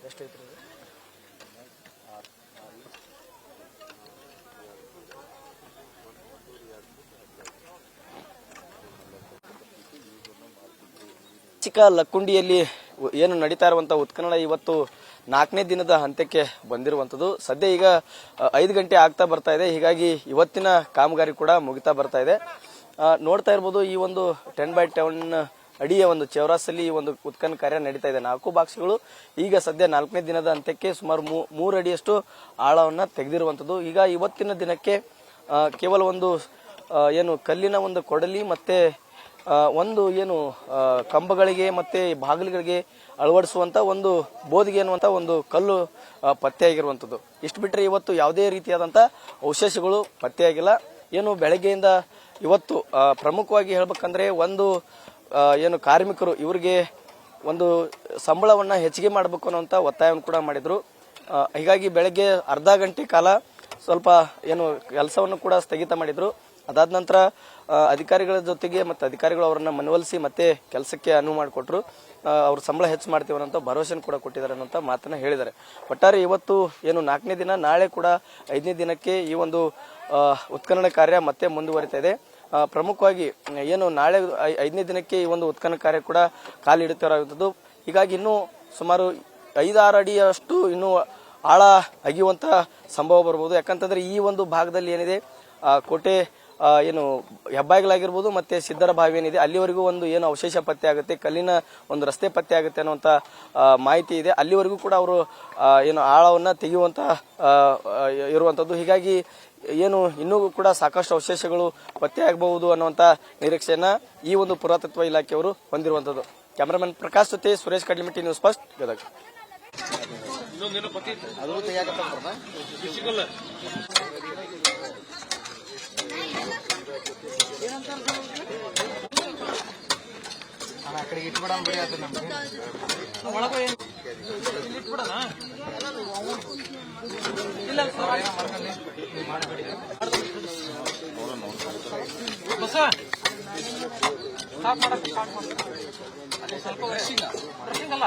ಎಷ್ಟೈತ್ರಿ ಚಿಕ್ಕ ಲಕ್ಕುಂಡಿಯಲ್ಲಿ ಏನು ನಡೀತಾ ಇರುವಂತಹ ಉತ್ಖನನ ಇವತ್ತು 4ನೇ ದಿನದ ಹಂತಕ್ಕೆ ಬಂದಿರುವಂತದ್ದು. ಸದ್ಯ ಈಗ 5 ಗಂಟೆ ಆಗ್ತಾ ಬರ್ತಾ ಇದೆ. ಹೀಗಾಗಿ ಇವತ್ತಿನ ಕಾಮಗಾರಿ ಕೂಡ ಮುಗಿತಾ ಬರ್ತಾ ಇದೆ. ನೋಡ್ತಾ ಇರ್ಬೋದು, ಈ ಒಂದು 10x10 ಅಡಿಯ ಒಂದು ಚೌರಾಸಲ್ಲಿ ಈ ಒಂದು ಉತ್ಖನನ ಕಾರ್ಯ ನಡೀತಾ ಇದೆ. 4 ಬಾಕ್ಸ್ಗಳು ಈಗ ಸದ್ಯ 4ನೇ ದಿನದ ಹಂತಕ್ಕೆ ಸುಮಾರು 3 ಅಡಿಯಷ್ಟು ಆಳವನ್ನ ತೆಗೆದಿರುವಂತದ್ದು. ಈಗ ಇವತ್ತಿನ ದಿನಕ್ಕೆ ಕೇವಲ ಒಂದು ಏನು ಕಲ್ಲಿನ ಒಂದು ಕೊಡಲಿ ಮತ್ತೆ ಒಂದು ಏನು ಕಂಬಗಳಿಗೆ ಮತ್ತೆ ಬಾಗಿಲುಗಳಿಗೆ ಅಳವಡಿಸುವಂತ ಒಂದು ಬೋದಿಗೆ ಅನ್ನುವಂತ ಒಂದು ಕಲ್ಲು ಪತ್ತೆಯಾಗಿರುವಂತದ್ದು. ಇಷ್ಟು ಬಿಟ್ಟರೆ ಇವತ್ತು ಯಾವುದೇ ರೀತಿಯಾದಂತ ಅವಶೇಷಗಳು ಪತ್ತೆಯಾಗಿಲ್ಲ. ಏನು ಬೆಳಗ್ಗೆಯಿಂದ ಇವತ್ತು ಪ್ರಮುಖವಾಗಿ ಹೇಳ್ಬೇಕಂದ್ರೆ ಒಂದು ಏನು ಕಾರ್ಮಿಕರು ಇವರಿಗೆ ಒಂದು ಸಂಬಳವನ್ನ ಹೆಚ್ಚಿಗೆ ಮಾಡಬೇಕು ಅನ್ನುವಂತ ಒತ್ತಾಯವನ್ನು ಕೂಡ ಮಾಡಿದ್ರು. ಹೀಗಾಗಿ ಬೆಳಗ್ಗೆ ಅರ್ಧ ಗಂಟೆ ಕಾಲ ಸ್ವಲ್ಪ ಏನು ಕೆಲಸವನ್ನು ಕೂಡ ಸ್ಥಗಿತ ಮಾಡಿದ್ರು. ಅದಾದ ನಂತರ ಅಧಿಕಾರಿಗಳ ಜೊತೆಗೆ ಮತ್ತೆ ಅಧಿಕಾರಿಗಳು ಅವರನ್ನ ಮನವೊಲಿಸಿ ಮತ್ತೆ ಕೆಲಸಕ್ಕೆ ಅನುವು ಮಾಡಿಕೊಟ್ರು. ಅವ್ರ ಸಂಬಳ ಹೆಚ್ಚು ಮಾಡ್ತೀವಿ ಅನ್ನೋ ಭರವಸೆ ಕೂಡ ಕೊಟ್ಟಿದ್ದಾರೆ ಅನ್ನೋ ಮಾತನ್ನ ಹೇಳಿದ್ದಾರೆ. ಒಟ್ಟಾರೆ ಇವತ್ತು ಏನು 4ನೇ ದಿನ, ನಾಳೆ ಕೂಡ 5ನೇ ದಿನಕ್ಕೆ ಈ ಒಂದು ಉತ್ಖನನ ಕಾರ್ಯ ಮತ್ತೆ ಮುಂದುವರಿತಾ ಇದೆ. ಪ್ರಮುಖವಾಗಿ ಏನು ನಾಳೆ 5ನೇ ದಿನಕ್ಕೆ ಈ ಒಂದು ಉತ್ಖನನ ಕಾರ್ಯ ಕೂಡ ಕಾಲಿಡುತ್ತಿರುವಂತದ್ದು. ಹೀಗಾಗಿ ಇನ್ನೂ ಸುಮಾರು 5-6 ಅಡಿಯಷ್ಟು ಇನ್ನೂ ಆಳ ಅಗಿಯುವಂತಹ ಸಂಭವ ಬರಬಹುದು. ಯಾಕಂತಂದ್ರೆ ಈ ಒಂದು ಭಾಗದಲ್ಲಿ ಏನಿದೆ ಕೋಟೆ ಏನು ಹೆಬ್ಬಾಗಿಲಾಗಿರ್ಬೋದು ಮತ್ತೆ ಸಿದ್ದರ ಬಾವಿ ಏನಿದೆ ಅಲ್ಲಿವರೆಗೂ ಒಂದು ಏನು ಅವಶೇಷ ಪತ್ತೆ ಆಗುತ್ತೆ, ಕಲ್ಲಿನ ಒಂದು ರಸ್ತೆ ಪತ್ತೆ ಆಗುತ್ತೆ ಅನ್ನುವಂತ ಮಾಹಿತಿ ಇದೆ. ಅಲ್ಲಿವರೆಗೂ ಕೂಡ ಅವರು ಏನು ಆಳವನ್ನ ತೆಗೆಯುವಂತ ಇರುವಂತದ್ದು. ಹೀಗಾಗಿ ಏನು ಇನ್ನೂ ಕೂಡ ಸಾಕಷ್ಟು ಅವಶೇಷಗಳು ಪತ್ತೆ ಆಗಬಹುದು ಅನ್ನುವಂತ ನಿರೀಕ್ಷೆಯನ್ನ ಈ ಒಂದು ಪುರಾತತ್ವ ಇಲಾಖೆಯವರು ಹೊಂದಿರುವಂತದ್ದು. ಕ್ಯಾಮರಾಮನ್ ಪ್ರಕಾಶ್ ಜೊತೆ ಸುರೇಶ್ ಕಡ್ಲಿಮಿಟ್ಟಿ, ನ್ಯೂಸ್ ಫಸ್ಟ್, ಗದಗ. ಆ ಕಡೆಗೆ ಇಟ್ಬಿಡ ಬಿಡಿ ಆತ ನಮ್ಗೆ ಒಳಗೆ ಇಟ್ಬಿಡಣ ಇಲ್ಲ ಮಾಡಬೇಡಿ ಬಸ ಸ್ಟಾಪ್ ಮಾಡಕ್ಕೆ ಸ್ವಲ್ಪ ವರ್ಷಿಂಗ್ ಅಲ್ಲ